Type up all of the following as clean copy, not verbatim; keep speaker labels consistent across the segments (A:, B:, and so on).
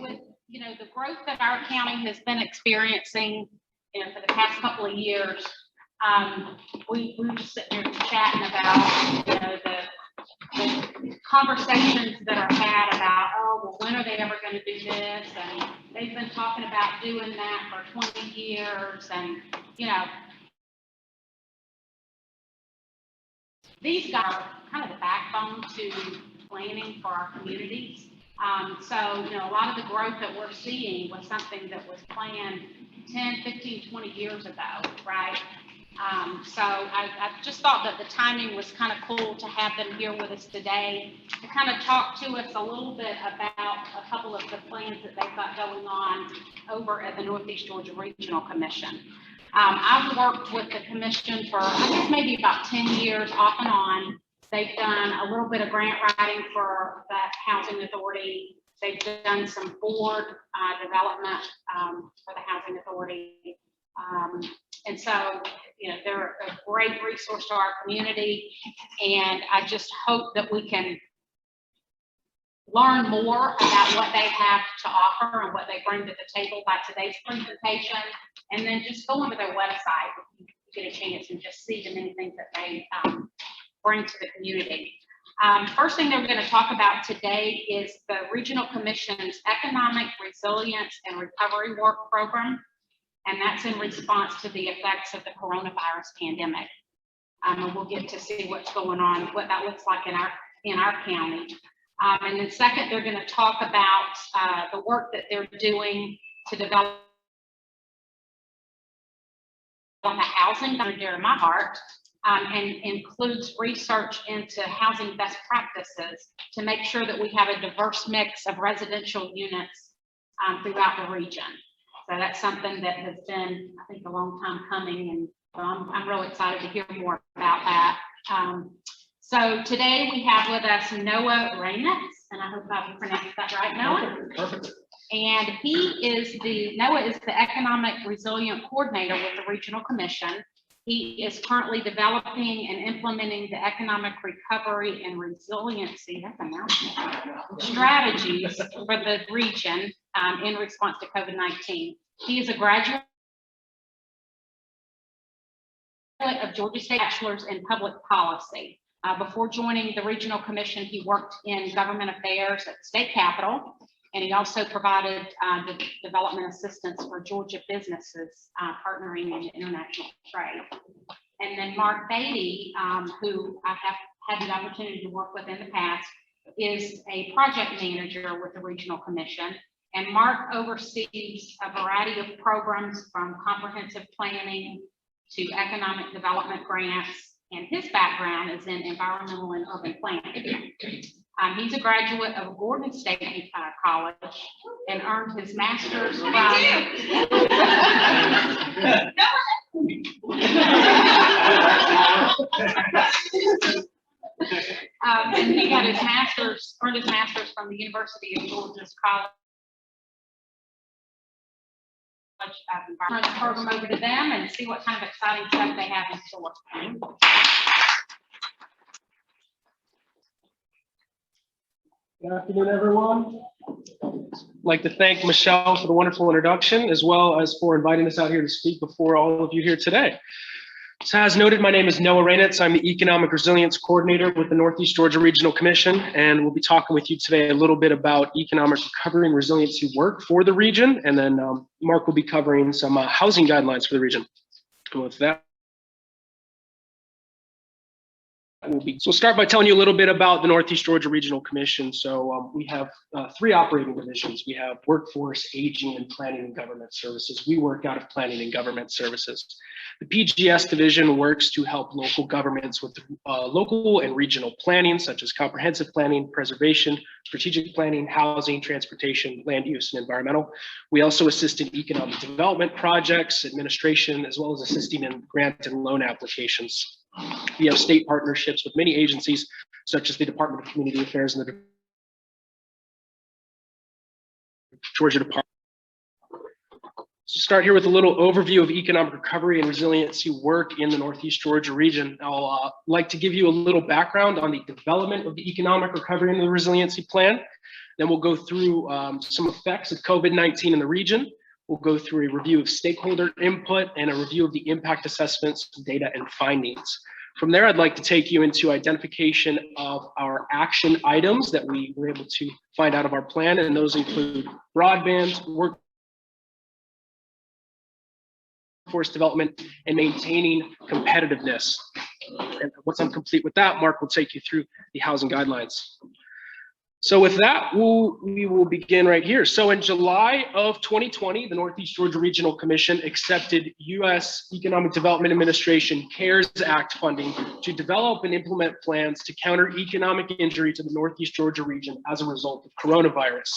A: with the growth that our county has been experiencing, for the past couple of years, we were just sitting here chatting about the conversations that are had about, oh, well, when are they ever going to do this? And they've been talking about doing that for 20 years, and these guys are kind of the backbone to planning for our communities. So, a lot of the growth that we're seeing was something that was planned 10, 15, 20 years ago, right? So I just thought that the timing was kind of cool to have them here with us today to kind of talk to us a little bit about a couple of the plans that they've got going on over at the Northeast Georgia Regional Commission. I've worked with the commission for, I guess, maybe about 10 years off and on. They've done a little bit of grant writing for that housing authority. They've done some board development for the housing authority. And so, they're a great resource to our community. And I just hope that we can learn more about what they have to offer and what they bring to the table by today's presentation. And then just go onto their website if you get a chance and just see the many things that they bring to the community. First thing that we're going to talk about today is the Regional Commission's Economic Resilience and Recovery Work Program, and that's in response to the effects of the coronavirus pandemic. And we'll get to see what's going on, what that looks like in our county. And then second, they're going to talk about the work that they're doing to develop a housing near and dear to my heart. And includes research into housing best practices to make sure that we have a diverse mix of residential units throughout the region. So that's something that has been, I think, a long time coming, and I'm really excited to hear more about that. So today we have with us Noah Rainitz, and I hope I pronounced that right, Noah.
B: Perfect.
A: And Noah is the Economic Resilience Coordinator with the Regional Commission. He is currently developing and implementing the economic recovery and resiliency strategies for the region in response to COVID-19. He is a graduate of Georgia State Bachelor's in Public Policy. Before joining the Regional Commission, he worked in government affairs at the state capitol, and he also provided the development assistance for Georgia businesses partnering in international trade. And then Mark Beatty, who I have had the opportunity to work with in the past, is a project manager with the Regional Commission. And Mark oversees a variety of programs from comprehensive planning to economic development grants, and his background is in environmental and urban planning. He's a graduate of Gordon State College and earned his master's from and he got earned his master's from the University of Georgia's College. Turn the program over to them and see what kind of exciting stuff they have in store.
B: Good afternoon, everyone. I'd like to thank Michelle for the wonderful introduction, as well as for inviting us out here to speak before all of you here today. So as noted, my name is Noah Rainitz. I'm the Economic Resilience Coordinator with the Northeast Georgia Regional Commission, and we'll be talking with you today a little bit about economic recovery and resiliency work for the region, and then Mark will be covering some housing guidelines for the region. And with that, so we'll start by telling you a little bit about the Northeast Georgia Regional Commission. So we have 3 operating divisions. We have workforce, aging, and planning and government services. We work out of planning and government services. The PGS division works to help local governments with local and regional planning, such as comprehensive planning, preservation, strategic planning, housing, transportation, land use, and environmental. We also assist in economic development projects, administration, as well as assisting in grant and loan applications. We have state partnerships with many agencies, such as the Department of Community Affairs and the Georgia Department. So start here with a little overview of economic recovery and resiliency work in the Northeast Georgia region. I'll like to give you a little background on the development of the economic recovery and the resiliency plan, Then we'll go through some effects of COVID-19 in the region. We'll go through a review of stakeholder input and a review of the impact assessments, data, and findings. From there, I'd like to take you into identification of our action items that we were able to find out of our plan, and those include broadband, workforce development, and maintaining competitiveness. And once I'm complete with that, Mark will take you through the housing guidelines. So with that, we will begin right here. So in July of 2020, the Northeast Georgia Regional Commission accepted U.S. Economic Development Administration CARES Act funding to develop and implement plans to counter economic injury to the Northeast Georgia region as a result of coronavirus.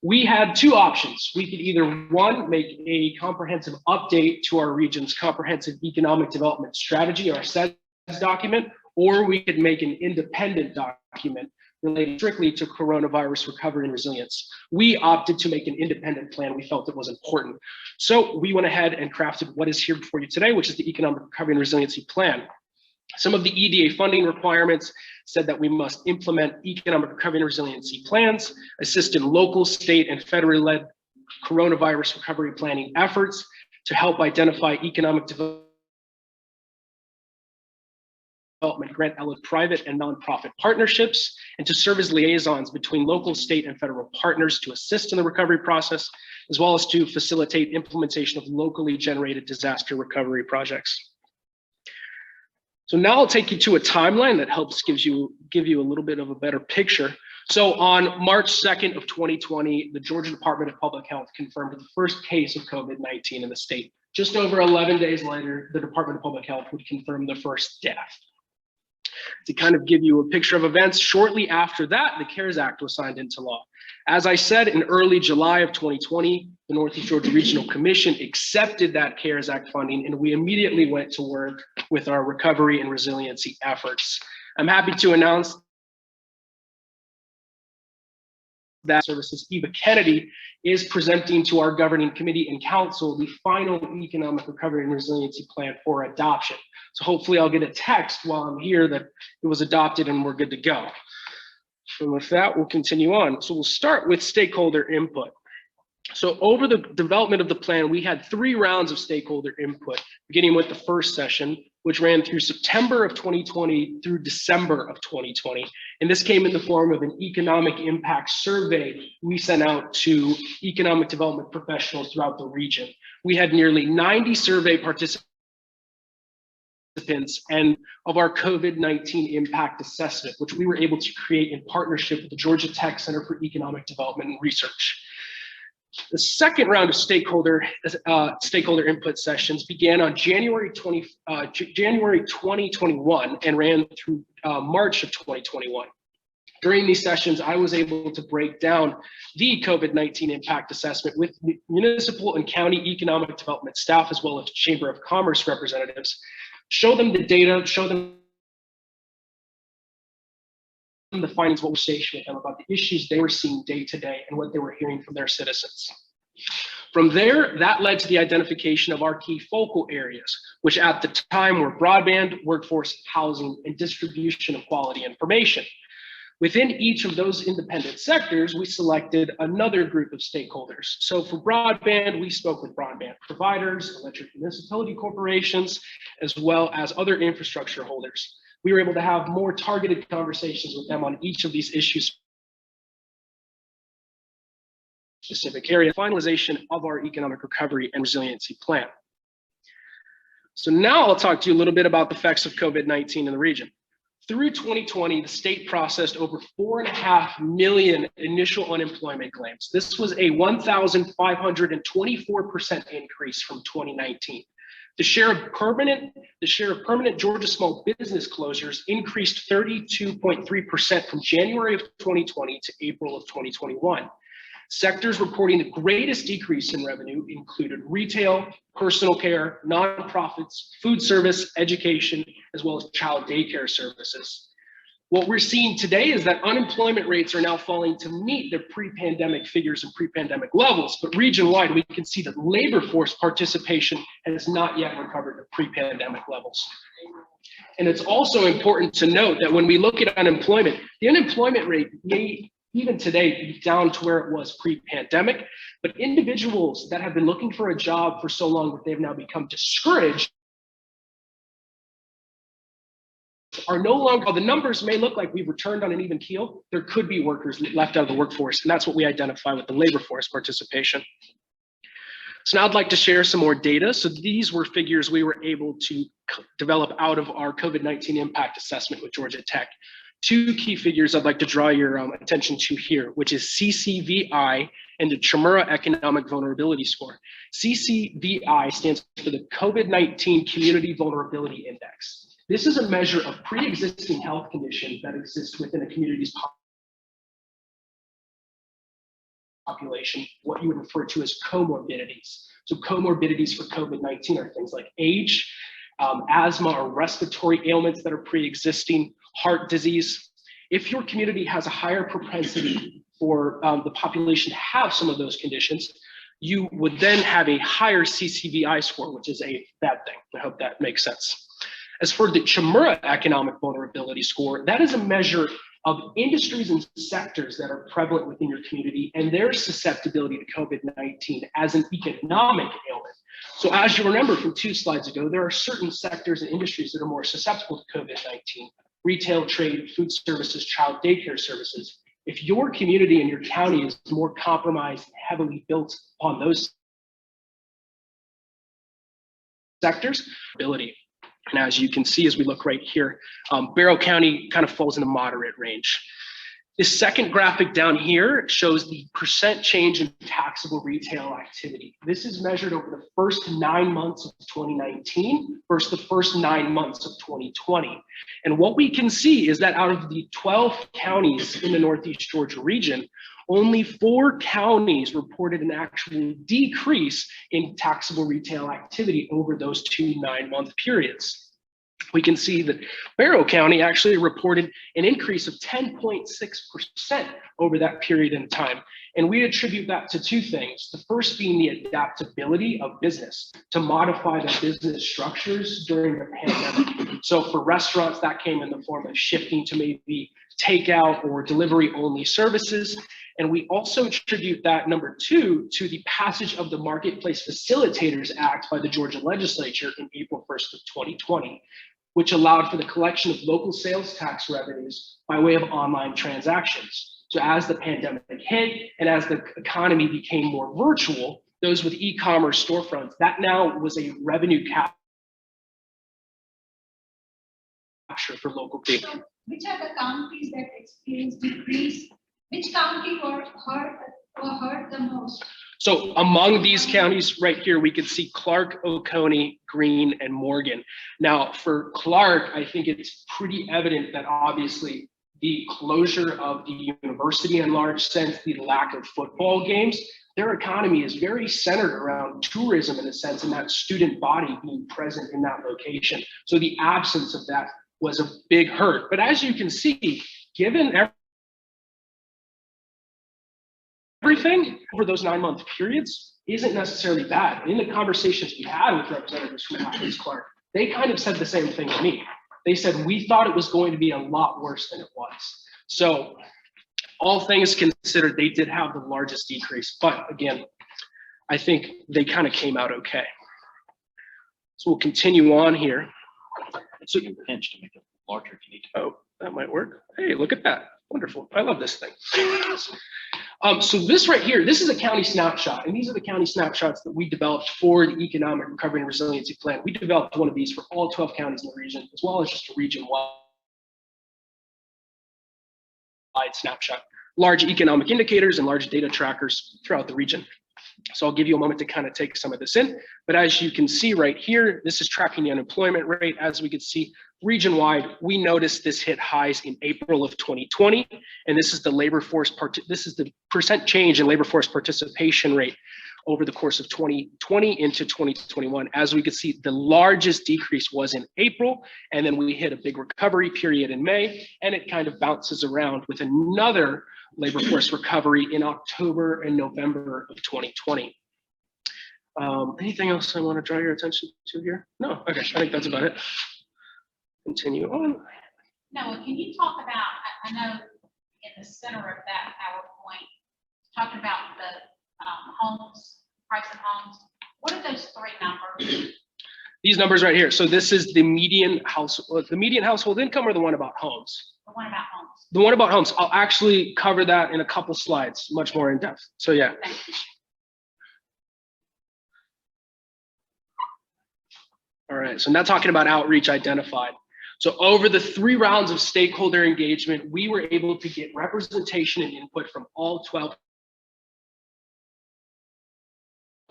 B: We had two options. We could either, one, make a comprehensive update to our region's comprehensive economic development strategy, our SEDS document, or we could make an independent document related strictly to coronavirus recovery and resilience. We opted to make an independent plan. We felt it was important. So we went ahead and crafted what is here before you today, which is the Economic Recovery and Resiliency Plan. Some of the EDA funding requirements said that we must implement economic recovery and resiliency plans, assist in local, state, and federally led coronavirus recovery planning efforts to help identify economic development grant eligible private and nonprofit partnerships, and to serve as liaisons between local, state, and federal partners to assist in the recovery process, as well as to facilitate implementation of locally generated disaster recovery projects. So now I'll take you to a timeline that helps give you a little bit of a better picture. So on March 2nd of 2020, the Georgia Department of Public Health confirmed the first case of COVID-19 in the state. Just over 11 days later, the Department of Public Health would confirm the first death. To kind of give you a picture of events, shortly after that, the CARES Act was signed into law. As I said, in early July of 2020, the Northeast Georgia Regional Commission accepted that CARES Act funding, and we immediately went to work with our recovery and resiliency efforts. I'm happy to announce that Services Eva Kennedy is presenting to our governing committee and council the final economic recovery and resiliency plan for adoption. So hopefully I'll get a text while I'm here that it was adopted and we're good to go. And with that, we'll continue on. So we'll start with stakeholder input. So over the development of the plan, we had 3 rounds of stakeholder input, beginning with the first session, which ran through September of 2020 through December of 2020. And this came in the form of an economic impact survey we sent out to economic development professionals throughout the region. We had nearly 90 survey participants and of our COVID-19 impact assessment, which we were able to create in partnership with the Georgia Tech Center for Economic Development and Research. The second round of stakeholder input sessions began on January 2021 and ran through March of 2021. During these sessions, I was able to break down the COVID-19 impact assessment with municipal and county economic development staff, as well as Chamber of Commerce representatives, show them the data, show them the findings, what we're saying with them about the issues they were seeing day to day and what they were hearing from their citizens. From there, that led to the identification of our key focal areas, which at the time were broadband, workforce, housing, and distribution of quality information. Within each of those independent sectors, we selected another group of stakeholders. So for broadband, we spoke with broadband providers, electric municipality corporations, as well as other infrastructure holders. We were able to have more targeted conversations with them on each of these issues. Specific area, finalization of our economic recovery and resiliency plan. So now I'll talk to you a little bit about the effects of COVID-19 in the region. Through 2020, the state processed over 4.5 million initial unemployment claims. This was a 1,524% increase from 2019. The share of permanent Georgia small business closures increased 32.3% from January of 2020 to April of 2021. Sectors reporting the greatest decrease in revenue included retail, personal care, nonprofits, food service, education, as well as child daycare services. What we're seeing today is that unemployment rates are now falling to meet their pre-pandemic figures and pre-pandemic levels, but region-wide, we can see that labor force participation has not yet recovered to pre-pandemic levels. And it's also important to note that when we look at unemployment, the unemployment rate may even today down to where it was pre-pandemic. But individuals that have been looking for a job for so long that they've now become discouraged are no longer, while the numbers may look like we've returned on an even keel, there could be workers left out of the workforce. And that's what we identify with the labor force participation. So now I'd like to share some more data. So these were figures we were able to develop out of our COVID-19 impact assessment with Georgia Tech. Two key figures I'd like to draw your attention to here, which is CCVI and the Chmura Economic Vulnerability Score. CCVI stands for the COVID-19 Community Vulnerability Index. This is a measure of pre-existing health conditions that exist within a community's population, what you would refer to as comorbidities. So comorbidities for COVID-19 are things like age, asthma or respiratory ailments that are pre-existing, heart disease. If your community has a higher propensity for the population to have some of those conditions, you would then have a higher CCVI score, which is a bad thing. I hope that makes sense. As for the Chmura Economic Vulnerability Score, that is a measure of industries and sectors that are prevalent within your community and their susceptibility to COVID-19 as an economic ailment. So as you remember from 2 slides ago, there are certain sectors and industries that are more susceptible to COVID-19: retail, trade, food services, child daycare services. If your community and your county is more compromised and heavily built on those sectors, ability. And as you can see, as we look right here, Barrow County kind of falls in the moderate range. This second graphic down here shows the percent change in taxable retail activity. This is measured over the first 9 months of 2019 versus the first 9 months of 2020. And what we can see is that out of the 12 counties in the Northeast Georgia region, only 4 counties reported an actual decrease in taxable retail activity over those 2 9-month periods. We can see that Barrow County actually reported an increase of 10.6% over that period in time. And we attribute that to 2 things. The first being the adaptability of business to modify their business structures during the pandemic. So for restaurants, that came in the form of shifting to maybe takeout or delivery only services. And we also attribute that, number 2, to the passage of the Marketplace Facilitators Act by the Georgia legislature in April 1st of 2020, which allowed for the collection of local sales tax revenues by way of online transactions. So as the pandemic hit and as the economy became more virtual, those with e-commerce storefronts, that now was a revenue capture for local people.
C: So which are the counties that experienced decrease? Which county were hurt the most?
B: So among these counties right here, we could see Clark, Oconee, Greene, and Morgan. Now for Clark, I think it's pretty evident that obviously the closure of the university in large sense, the lack of football games, their economy is very centered around tourism in a sense, and that student body being present in that location. So the absence of that was a big hurt. But as you can see, given everything over those 9-month periods isn't necessarily bad. In the conversations we had with representatives from Athens Clark, they kind of said the same thing to me. They said, we thought it was going to be a lot worse than it was. So all things considered, they did have the largest decrease. But again, I think they kind of came out okay. So we'll continue on here.
D: So you can pinch to make it larger if you need to.
B: Oh, that might work. Hey, look at that. Wonderful. I love this thing. So this right here, this is a county snapshot, and these are the county snapshots that we developed for the Economic Recovery and Resiliency Plan. We developed one of these for all 12 counties in the region, as well as just a region-wide snapshot. Large economic indicators and large data trackers throughout the region. So I'll give you a moment to kind of take some of this in. But as you can see right here, this is tracking the unemployment rate. As we can see, region-wide, we noticed this hit highs in April of 2020. And this is the labor force this is the percent change in labor force participation rate over the course of 2020 into 2021. As we could see, the largest decrease was in April, and then we hit a big recovery period in May, and it kind of bounces around with another labor force recovery in October and November of 2020. Anything else I want to draw your attention to here? No, okay, I think that's about it. Continue on.
A: Noah, can you talk about, I know in the center of that PowerPoint, talking about the homes, price of homes. What are those three numbers?
B: These numbers right here. So this is the median household income, or the one about homes?
A: The one about homes.
B: The one about homes. I'll actually cover that in a couple slides, much more in depth. So yeah.
A: Thank you.
B: All right. So now talking about outreach identified. So over the 3 rounds of stakeholder engagement, we were able to get representation and input from all 12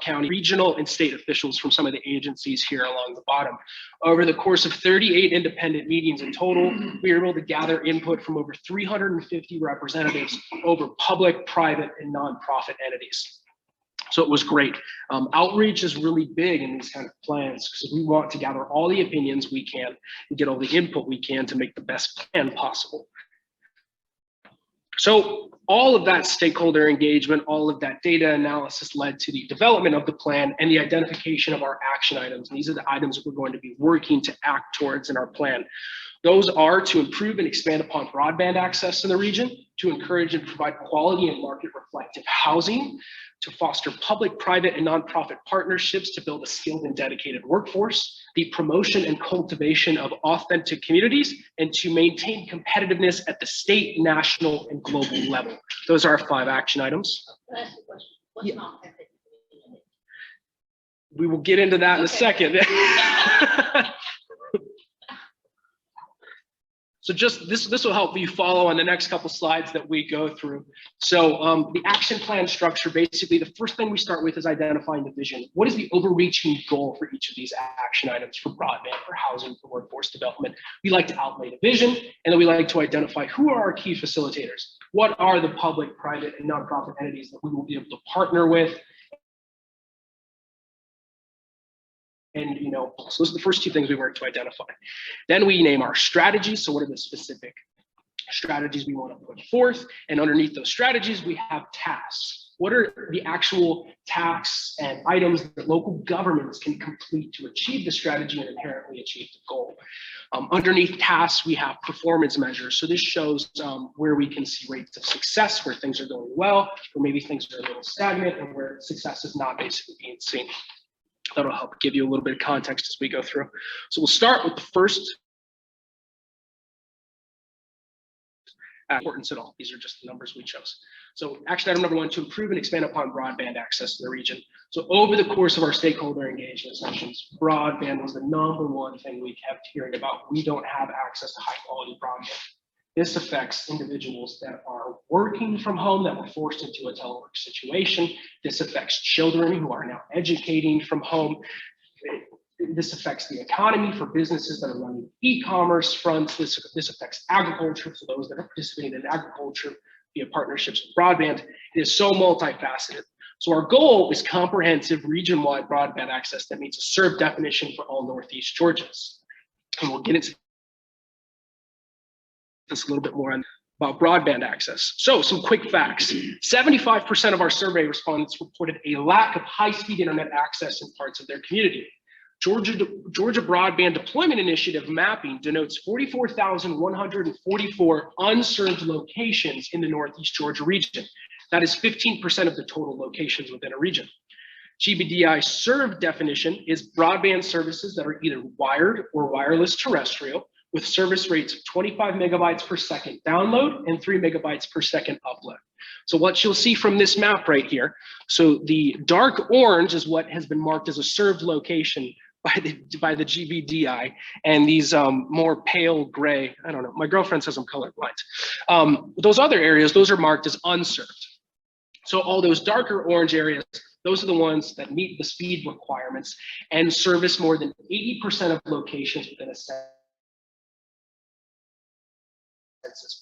B: county, regional, and state officials from some of the agencies here along the bottom. Over the course of 38 independent meetings in total, we were able to gather input from over 350 representatives over public, private, and nonprofit entities. So it was great. Outreach is really big in these kind of plans because we want to gather all the opinions we can and get all the input we can to make the best plan possible. So all of that stakeholder engagement, all of that data analysis led to the development of the plan and the identification of our action items. And these are the items that we're going to be working to act towards in our plan. Those are to improve and expand upon broadband access in the region, to encourage and provide quality and market reflective housing, to foster public, private, and nonprofit partnerships to build a skilled and dedicated workforce, the promotion and cultivation of authentic communities, and to maintain competitiveness at the state, national, and global level. Those are our 5 action items.
E: Can I ask you a question? What's
B: Yeah.
E: not authentic community?
B: We will get into that in a second. So just this will help you follow on the next couple slides that we go through. So the action plan structure, basically the first thing we start with is identifying the vision. What is the overreaching goal for each of these action items, for broadband, for housing, for workforce development? We like to outlay the vision, and then we like to identify who are our key facilitators. What are the public, private, and nonprofit entities that we will be able to partner with? And so those are the first 2 things we work to identify. Then we name our strategies. So what are the specific strategies we want to put forth? And underneath those strategies, we have tasks. What are the actual tasks and items that local governments can complete to achieve the strategy and inherently achieve the goal? Underneath tasks, we have performance measures. So this shows where we can see rates of success, where things are going well, or maybe things are a little stagnant, and where success is not basically being seen. That'll help give you a little bit of context as we go through. So we'll start with the first importance at all. These are just the numbers we chose. So action item number 1, to improve and expand upon broadband access in the region. So over the course of our stakeholder engagement sessions, broadband was the number 1 thing we kept hearing about. We don't have access to high quality broadband. This affects individuals that are working from home, that were forced into a telework situation. This affects children who are now educating from home. This affects the economy for businesses that are running e-commerce fronts. This affects agriculture for those that are participating in agriculture via partnerships with broadband. It is so multifaceted. So our goal is comprehensive region-wide broadband access that meets a served definition for all Northeast Georgians. And we'll get into this a little bit more about broadband access. So some quick facts. 75% of our survey respondents reported a lack of high-speed internet access in parts of their community. Georgia Broadband Deployment Initiative mapping denotes 44,144 unserved locations in the Northeast Georgia region. That is 15% of the total locations within a region. GBDI served definition is broadband services that are either wired or wireless terrestrial, with service rates of 25 megabytes per second download and 3 megabytes per second upload. So what you'll see from this map right here, so the dark orange is what has been marked as a served location by the GBDI, and these more pale gray, I don't know, my girlfriend says I'm colorblind. Those other areas, those are marked as unserved. So all those darker orange areas, those are the ones that meet the speed requirements and service more than 80% of locations within a census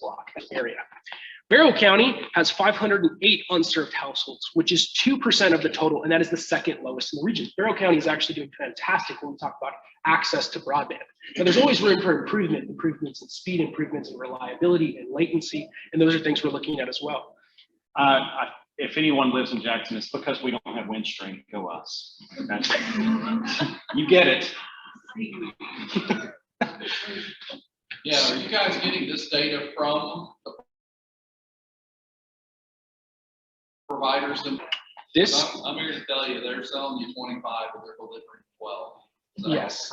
B: block area. Barrow County has 508 unserved households, which is 2% of the total, and that is the second lowest in the region. Barrow County is actually doing fantastic when we talk about access to broadband. Now, there's always room for improvements in speed, improvements in reliability and latency, and those are things we're looking at as well.
D: If anyone lives in Jackson, it's because we don't have Windstream. Go us. Okay? You get it.
F: Yeah, are you guys getting this data from the providers.
B: This,
F: I'm here to tell you, they're selling you 25, but they're delivering 12. So-
B: yes.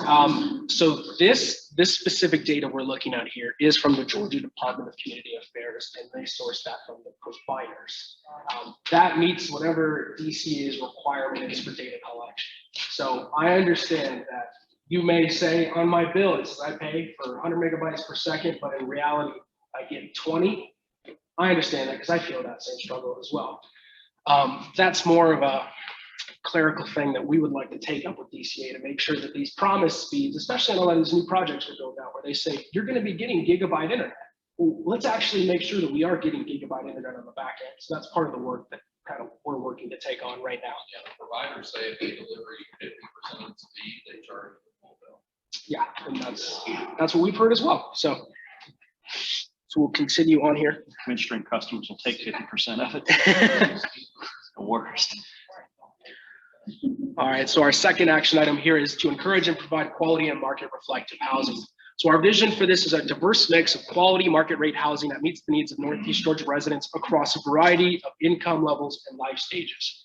B: So this specific data we're looking at here is from the Georgia Department of Community Affairs, and they source that from the providers. That meets whatever DCA's requirement is for data collection. So I understand that you may say on my bill, it says I pay for 100 megabytes per second, but in reality, I get 20. I understand that because I feel that same struggle as well. That's more of a clerical thing that we would like to take up with DCA to make sure that these promise speeds, especially on a lot of these new projects we're building out, where they say you're going to be getting gigabyte internet. Well, let's actually make sure that we are getting gigabyte internet on the back end. So that's part of the work that kind of we're working to take on right now.
F: Yeah, the providers say if they deliver you 50% of the speed, they charge you the full bill.
B: Yeah, and that's what we've heard as well. So we'll continue on here.
D: Windstream customers will take 50% of it. The worst.
B: All right, so our second action item here is to encourage and provide quality and market reflective housing. So our vision for this is a diverse mix of quality market rate housing that meets the needs of Northeast Georgia residents across a variety of income levels and life stages.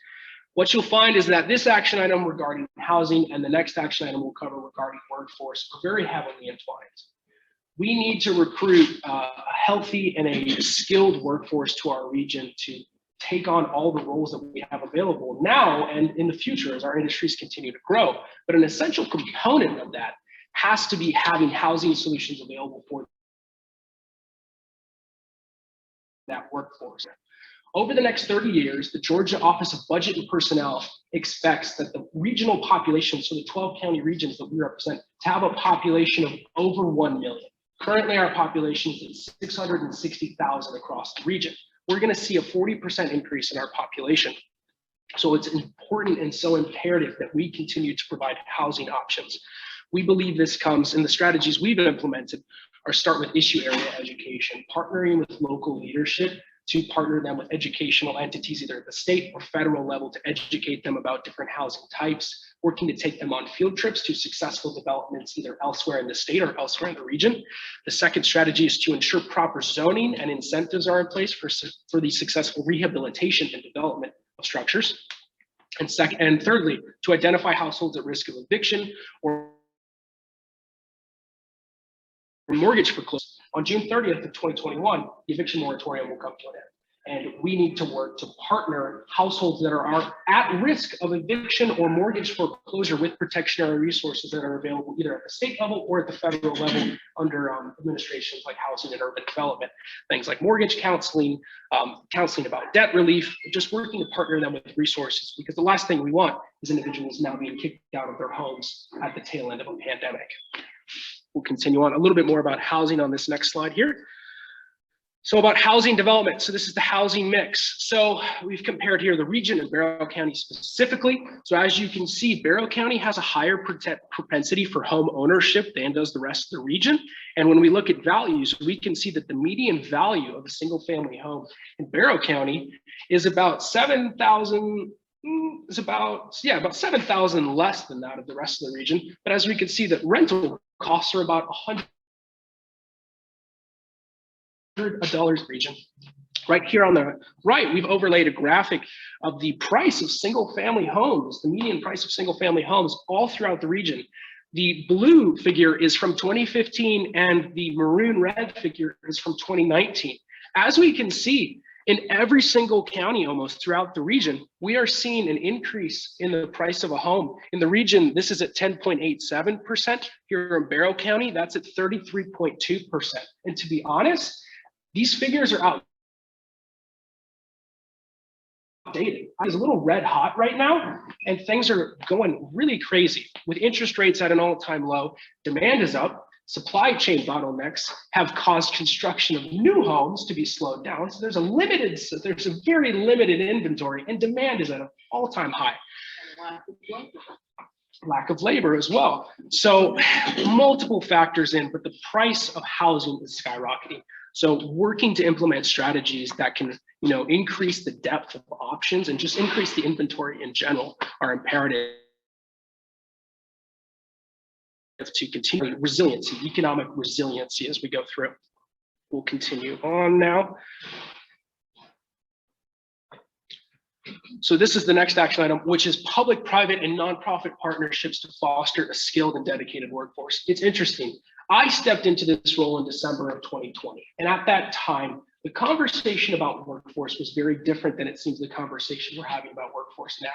B: What you'll find is that this action item regarding housing and the next action item we'll cover regarding workforce are very heavily entwined. We need to recruit a healthy and a skilled workforce to our region to take on all the roles that we have available now and in the future as our industries continue to grow. But an essential component of that has to be having housing solutions available for that workforce. Over the next 30 years, the Georgia Office of Budget and Personnel expects that the regional population, so the 12 county regions that we represent, to have a population of over 1 million. Currently, our population is at 660,000 across the region. We're going to see a 40% increase in our population. So it's important and so imperative that we continue to provide housing options. We believe this comes in the strategies we've implemented are start with issue area education, partnering with local leadership to partner them with educational entities, either at the state or federal level, to educate them about different housing types, working to take them on field trips to successful developments either elsewhere in the state or elsewhere in the region. The second strategy is to ensure proper zoning and incentives are in place for the successful rehabilitation and development of structures. And thirdly, to identify households at risk of eviction or mortgage foreclosure. On June 30th of 2021, the eviction moratorium will come to an end. And we need to work to partner households that are at risk of eviction or mortgage foreclosure with protectionary resources that are available either at the state level or at the federal level under administrations like housing and urban development. Things like mortgage counseling, counseling about debt relief, just working to partner them with resources, because the last thing we want is individuals now being kicked out of their homes at the tail end of a pandemic. We'll continue on a little bit more about housing on this next slide here. So about housing development. So this is the housing mix. So we've compared here the region and Barrow County specifically. So as you can see, Barrow County has a higher propensity for home ownership than does the rest of the region. And when we look at values, we can see that the median value of a single family home in Barrow County is about 7,000. Is about 7,000 less than that of the rest of the region. But as we can see, that rental costs are about $100 region. Right here on the right, we've overlaid a graphic of the price of single family homes, the median price of single family homes all throughout the region. The blue figure is from 2015 and the maroon red figure is from 2019. As we can see, in every single county almost throughout the region, we are seeing an increase in the price of a home. In the region, this is at 10.87%. Here in Barrow County, that's at 33.2%. And to be honest, these figures are outdated. It's a little red hot right now, and things are going really crazy. With interest rates at an all-time low, demand is up. Supply chain bottlenecks have caused construction of new homes to be slowed down. So there's a very limited inventory, and demand is at an all-time high. Lack of labor as well. So multiple factors in, but the price of housing is skyrocketing. So working to implement strategies that can, increase the depth of options and just increase the inventory in general are imperative to continue resiliency, economic resiliency as we go through. We'll continue on now. So this is the next action item, which is public, private, and nonprofit partnerships to foster a skilled and dedicated workforce. It's interesting. I stepped into this role in December of 2020. And at that time, the conversation about workforce was very different than it seems the conversation we're having about workforce now.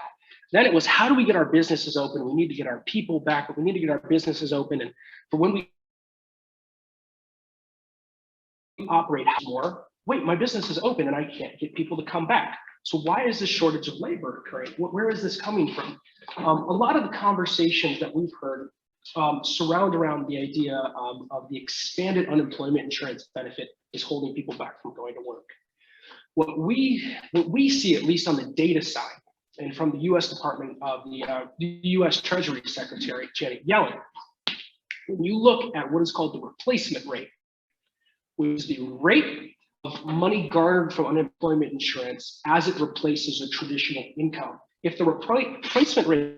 B: Then it was, how do we get our businesses open? We need to get our people back, but we need to get our businesses open. And for when we operate more, wait, my business is open and I can't get people to come back. So why is this shortage of labor occurring? Where is this coming from? A lot of the conversations that we've heard surround around the idea of the expanded unemployment insurance benefit is holding people back from going to work. What we see, at least on the data side, and from the U.S. Department of the U.S. Treasury Secretary, Janet Yellen, when you look at what is called the replacement rate, which is the rate of money garnered from unemployment insurance as it replaces a traditional income. If the replacement rate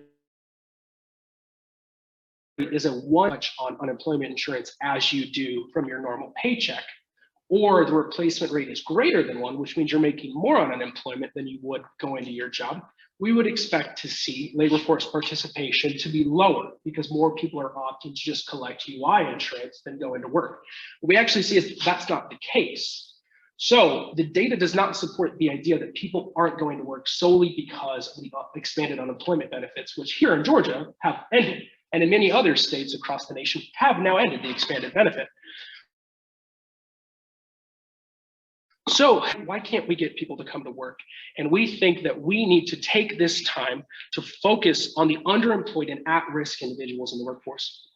B: is a one on unemployment insurance as you do from your normal paycheck, or the replacement rate is greater than one, which means you're making more on unemployment than you would going to your job, we would expect to see labor force participation to be lower because more people are opting to just collect UI insurance than go into work. What we actually see is that's not the case. So the data does not support the idea that people aren't going to work solely because of the expanded unemployment benefits, which here in Georgia have ended, and in many other states across the nation have now ended the expanded benefit. So why can't we get people to come to work? And we think that we need to take this time to focus on the underemployed and at-risk individuals in the workforce.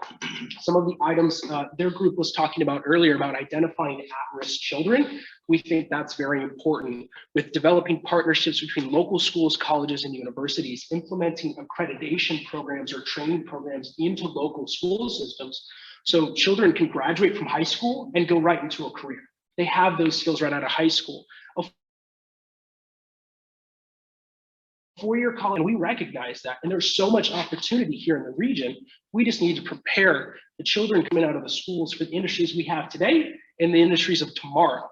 B: Some of the items their group was talking about earlier about identifying at-risk children, we think that's very important with developing partnerships between local schools, colleges, and universities, implementing accreditation programs or training programs into local school systems so children can graduate from high school and go right into a career. They have those skills right out of high school. A four-year college, and we recognize that, and there's so much opportunity here in the region. We just need to prepare the children coming out of the schools for the industries we have today and the industries of tomorrow.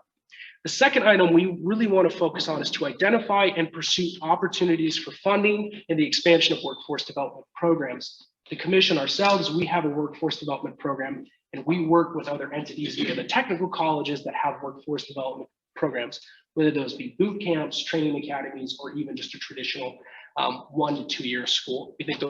B: The second item we really want to focus on is to identify and pursue opportunities for funding and the expansion of workforce development programs. The commission ourselves, we have a workforce development program, and we work with other entities via the technical colleges that have workforce development programs, whether those be boot camps, training academies, or even just a traditional 1 to 2 year school. We think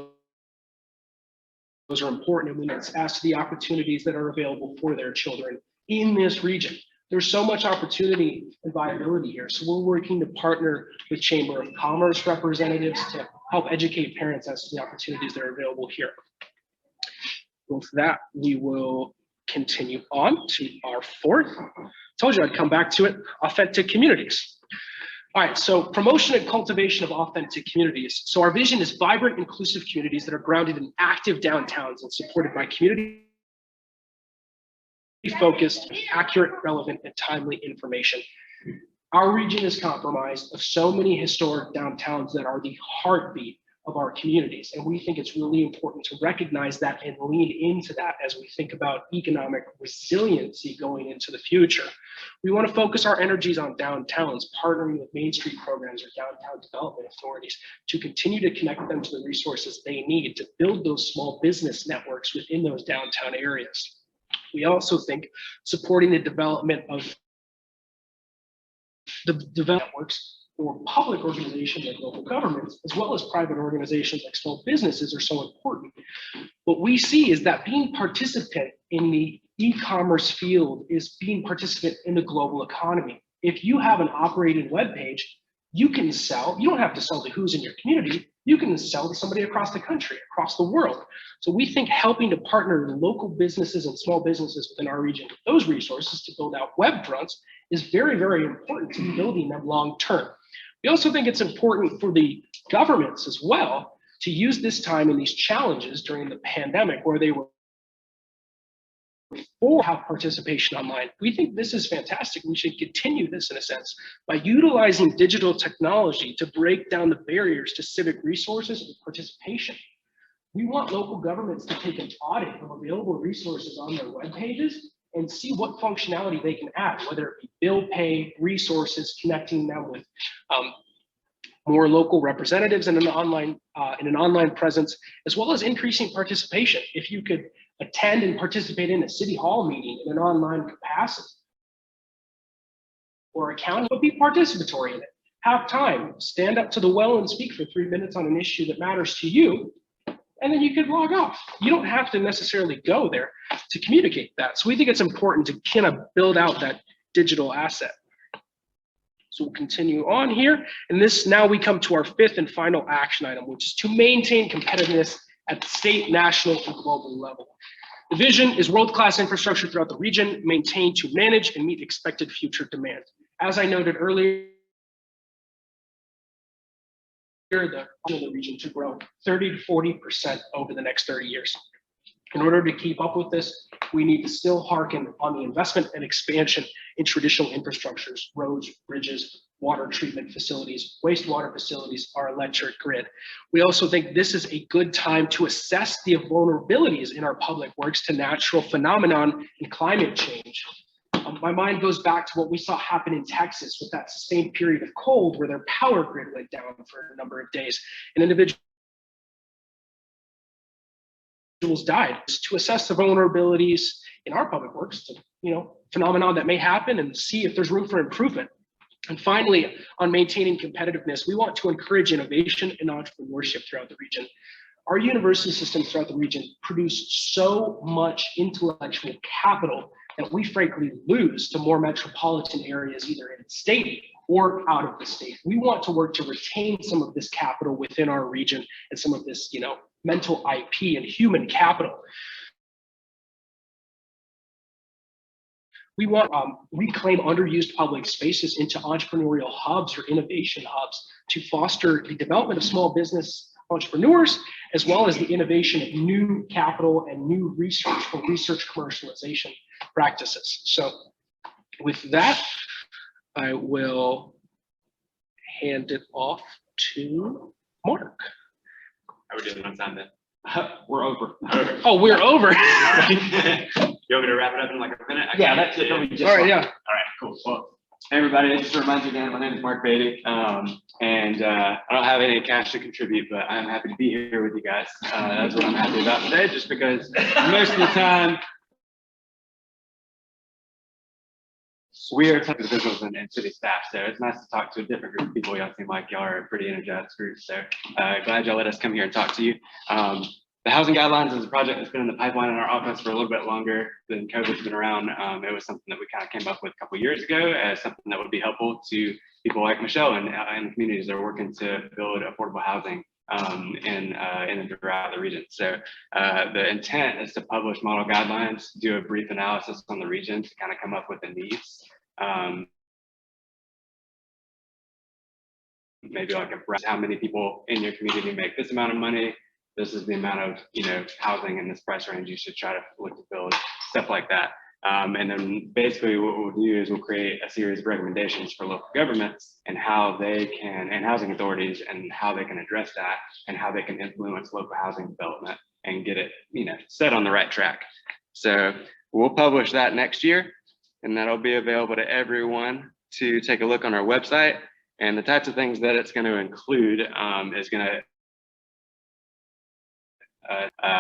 B: those are important, and we must ask the opportunities that are available for their children in this region. There's so much opportunity and viability here. So we're working to partner with Chamber of Commerce representatives to help educate parents as to the opportunities that are available here. With that, we will continue on to our fourth. Told you I'd come back to it, authentic communities. All right, so promotion and cultivation of authentic communities. So our vision is vibrant, inclusive communities that are grounded in active downtowns and supported by community focused, accurate, relevant, and timely information. Our region is comprised of so many historic downtowns that are the heartbeat of our communities. And we think it's really important to recognize that and lean into that as we think about economic resiliency going into the future. We want to focus our energies on downtowns, partnering with Main Street programs or downtown development authorities to continue to connect them to the resources they need to build those small business networks within those downtown areas. We also think supporting the development of the development networks for public organizations like local governments, as well as private organizations like small businesses, are so important. What we see is that being participant in the e-commerce field is being participant in the global economy. If you have an operating web page, you can sell. You don't have to sell to who's in your community. You can sell to somebody across the country, across the world. So we think helping to partner with local businesses and small businesses within our region with those resources to build out web fronts is very, very important to building them long term. We also think it's important for the governments as well to use this time and these challenges during the pandemic where they were for have participation online. We think this is fantastic. We should continue this in a sense by utilizing digital technology to break down the barriers to civic resources and participation. We want local governments to take an audit of available resources on their web pages and see what functionality they can add, whether it be bill pay, resources, connecting them with more local representatives in an online presence, as well as increasing participation. If you could attend and participate in a city hall meeting in an online capacity, or a county, but be participatory in it. Have time, stand up to the well and speak for 3 minutes on an issue that matters to you, and then you could log off. You don't have to necessarily go there to communicate that. So we think it's important to kind of build out that digital asset. So we'll continue on here. And now we come to our fifth and final action item, which is to maintain competitiveness at the state, national, and global level. The vision is world-class infrastructure throughout the region, maintained to manage and meet expected future demand. As I noted earlier, the region to grow 30 to 40% over the next 30 years. In order to keep up with this, we need to still hearken on the investment and expansion in traditional infrastructures, roads, bridges, water treatment facilities, wastewater facilities, our electric grid. We also think this is a good time to assess the vulnerabilities in our public works to natural phenomenon and climate change. My mind goes back to what we saw happen in Texas with that sustained period of cold where their power grid went down for a number of days and individuals died. To assess the vulnerabilities in our public works to, phenomenon that may happen and see if there's room for improvement. And finally, on maintaining competitiveness, we want to encourage innovation and entrepreneurship throughout the region. Our university systems throughout the region produce so much intellectual capital that we frankly lose to more metropolitan areas, either in the state or out of the state. We want to work to retain some of this capital within our region and some of this, mental IP and human capital. We want to reclaim underused public spaces into entrepreneurial hubs or innovation hubs to foster the development of small business entrepreneurs, as well as the innovation of new capital and new research for research commercialization practices. So with that, I will hand it off to Mark.
G: How are we doing on time then?
D: We're over.
B: Oh, we're over.
G: You want me to wrap it up in like a minute?
D: Yeah, that's it. It'll be just
B: All right,
D: fine.
B: yeah.
G: All right, cool. Well, hey everybody, just to remind you again, my name is Mark Beatty, and I don't have any cash to contribute, but I'm happy to be here with you guys. That's what I'm happy about today, just because most of the time, we are type of individuals and city staff, so it's nice to talk to a different group of people. Y'all seem like y'all are a pretty energized group, so glad y'all let us come here and talk to you. The housing guidelines is a project that's been in the pipeline in our office for a little bit longer than COVID's been around. It was something that we kind of came up with a couple of years ago as something that would be helpful to people like Michelle and communities that are working to build affordable housing in and throughout the region. So the intent is to publish model guidelines, do a brief analysis on the region to kind of come up with the needs. Maybe like how many people in your community make this amount of money. This is the amount of housing in this price range you should try to look to build, stuff like that. And then basically what we'll do is we'll create a series of recommendations for local governments and how they can, and housing authorities, and how they can address that and how they can influence local housing development and get it, set on the right track. So we'll publish that next year, and that'll be available to everyone to take a look on our website. And the types of things that it's going to include is going to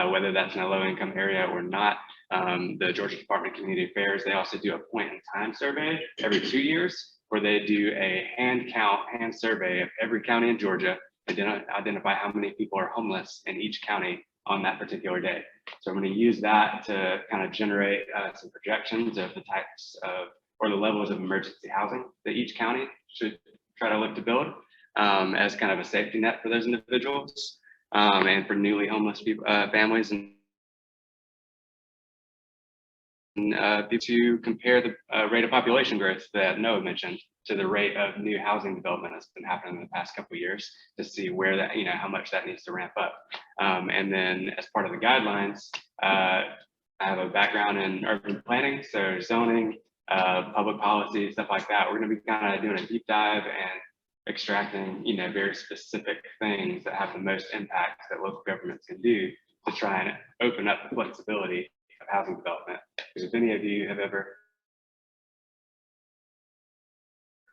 G: whether that's in a low-income area or not. The Georgia Department of Community Affairs, they also do a point-in-time survey every 2 years, where they do a hand survey of every county in Georgia, identify how many people are homeless in each county on that particular day. So I'm going to use that to kind of generate some projections of the types of, or the levels of emergency housing that each county should try to look to build as kind of a safety net for those individuals. And for newly homeless people, families, and to compare the rate of population growth that Noah mentioned to the rate of new housing development that's been happening in the past couple of years, to see where that, how much that needs to ramp up. And then as part of the guidelines, I have a background in urban planning, so zoning, public policy, stuff like that. We're going to be kind of doing a deep dive and extracting, very specific things that have the most impact that local governments can do to try and open up the flexibility of housing development. Because if any of you have ever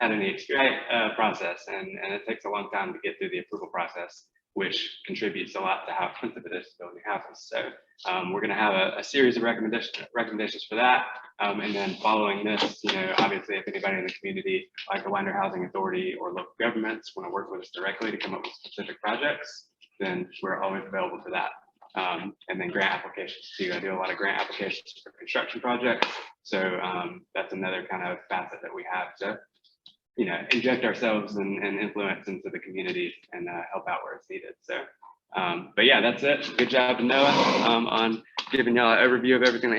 G: had any process, and it takes a long time to get through the approval process, which contributes a lot to how expensive it is to build new houses. So we're going to have a series of recommendations for that. And then following this, obviously, if anybody in the community, like the Winder Housing Authority or local governments, want to work with us directly to come up with specific projects, then we're always available for that. And then grant applications too. I do a lot of grant applications for construction projects. So that's another kind of facet that we have to, inject ourselves and influence into the community and help out where it's needed. So, but yeah, that's it. Good job to Noah on giving y'all an overview of everything that